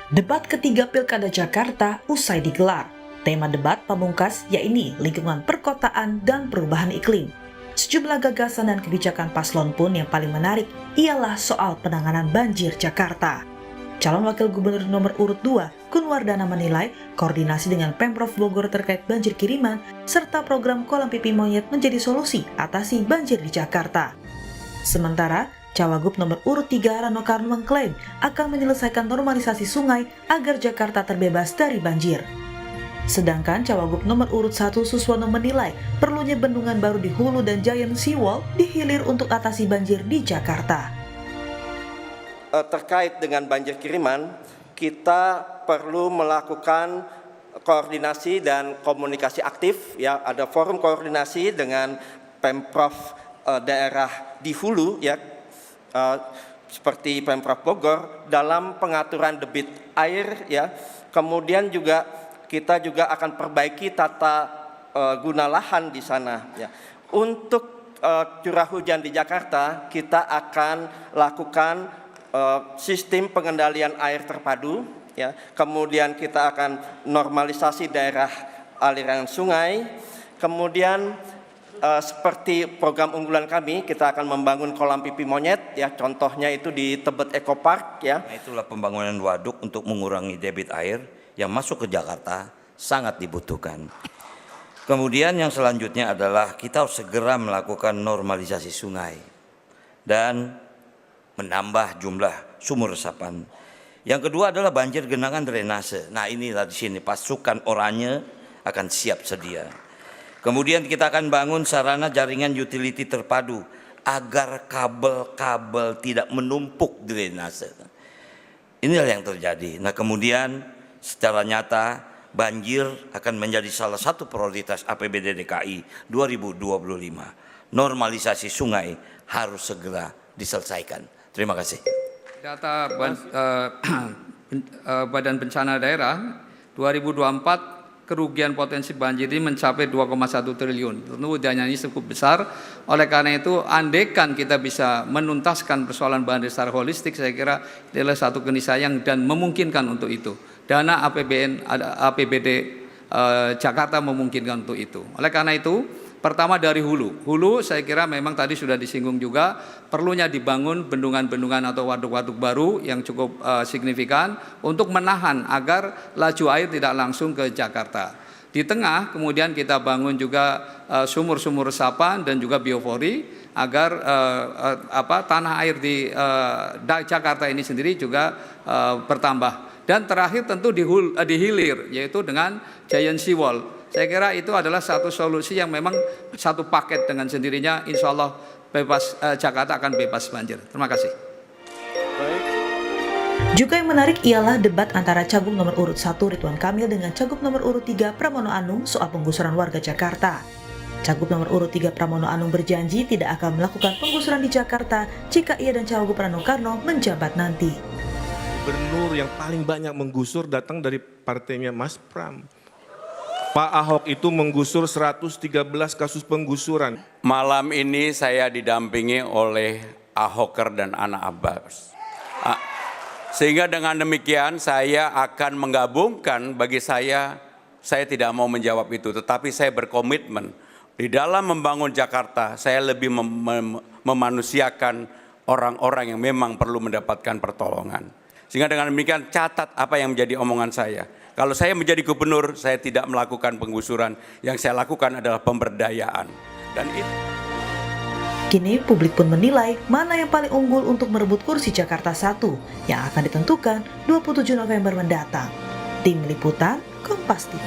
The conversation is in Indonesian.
Debat ketiga Pilkada Jakarta usai digelar. Tema debat pamungkas yakni lingkungan perkotaan dan perubahan iklim. Sejumlah gagasan dan kebijakan paslon pun yang paling menarik ialah soal penanganan banjir Jakarta. Calon Wakil Gubernur nomor urut 2, Kun Wardana menilai koordinasi dengan Pemprov Bogor terkait banjir kiriman serta program kolam pipi monyet menjadi solusi atasi banjir di Jakarta. Sementara, Cawagup nomor urut 3 Rano Karno mengklaim akan menyelesaikan normalisasi sungai agar Jakarta terbebas dari banjir. Sedangkan Cawagup nomor urut 1 Suswono menilai perlunya bendungan baru di Hulu dan Giant Seawall di hilir untuk atasi banjir di Jakarta. Terkait dengan banjir kiriman, kita perlu melakukan koordinasi dan komunikasi aktif. Ya, ada forum koordinasi dengan Pemprov daerah di Hulu, ya, seperti Pemprov Bogor dalam pengaturan debit air, ya. Kemudian juga kita juga akan perbaiki tata guna lahan di sana, ya. Untuk curah hujan di Jakarta, kita akan lakukan sistem pengendalian air terpadu, ya. Kemudian kita akan normalisasi daerah aliran sungai. Kemudian seperti program unggulan kami, kita akan membangun kolam pipi monyet, ya. Contohnya itu di Tebet Eco Park, ya. Nah, itulah pembangunan waduk untuk mengurangi debit air yang masuk ke Jakarta sangat dibutuhkan. Kemudian yang selanjutnya adalah kita harus segera melakukan normalisasi sungai dan menambah jumlah sumur resapan. Yang kedua adalah banjir genangan drainase. Nah, inilah di sini pasukan oranye akan siap sedia. Kemudian kita akan bangun sarana jaringan utility terpadu agar kabel-kabel tidak menumpuk drainase. Inilah yang terjadi. Nah, kemudian secara nyata banjir akan menjadi salah satu prioritas APBD DKI 2025. Normalisasi sungai harus segera diselesaikan. Terima kasih. Data Badan Bencana Daerah 2024 kerugian potensi banjir ini mencapai 2,1 triliun. Tentu dananya ini cukup besar. Oleh karena itu, andaikan kita bisa menuntaskan persoalan banjir secara holistik, saya kira adalah satu keniscayaan dan memungkinkan untuk itu. Dana APBD Jakarta memungkinkan untuk itu. Oleh karena itu, pertama dari hulu. Hulu saya kira memang tadi sudah disinggung juga perlunya dibangun bendungan-bendungan atau waduk-waduk baru yang cukup signifikan untuk menahan agar laju air tidak langsung ke Jakarta. Di tengah kemudian kita bangun juga sumur-sumur resapan dan juga biofori agar tanah air di Jakarta ini sendiri juga bertambah. Dan terakhir tentu di hilir, yaitu dengan Giant Seawall. Saya kira itu adalah satu solusi yang memang satu paket dengan sendirinya, insya Allah Jakarta akan bebas banjir. Terima kasih. Juga yang menarik ialah debat antara Cagup nomor urut 1 Ridwan Kamil dengan Cagup nomor urut 3 Pramono Anung soal penggusuran warga Jakarta. Cagup nomor urut 3 Pramono Anung berjanji tidak akan melakukan penggusuran di Jakarta jika ia dan Cawagup Rano Karno menjabat nanti. Gubernur yang paling banyak menggusur datang dari partainya Mas Pram. Pak Ahok itu menggusur 113 kasus penggusuran. Malam ini saya didampingi oleh Ahoker dan Ana Abbas. Sehingga dengan demikian saya akan menggabungkan, bagi saya tidak mau menjawab itu. Tetapi saya berkomitmen di dalam membangun Jakarta, saya lebih memanusiakan orang-orang yang memang perlu mendapatkan pertolongan. Sehingga dengan demikian catat apa yang menjadi omongan saya. Kalau saya menjadi gubernur, saya tidak melakukan penggusuran. Yang saya lakukan adalah pemberdayaan. Dan itu. Kini publik pun menilai mana yang paling unggul untuk merebut kursi Jakarta 1 yang akan ditentukan 27 November mendatang. Tim Liputan, Kompas TV.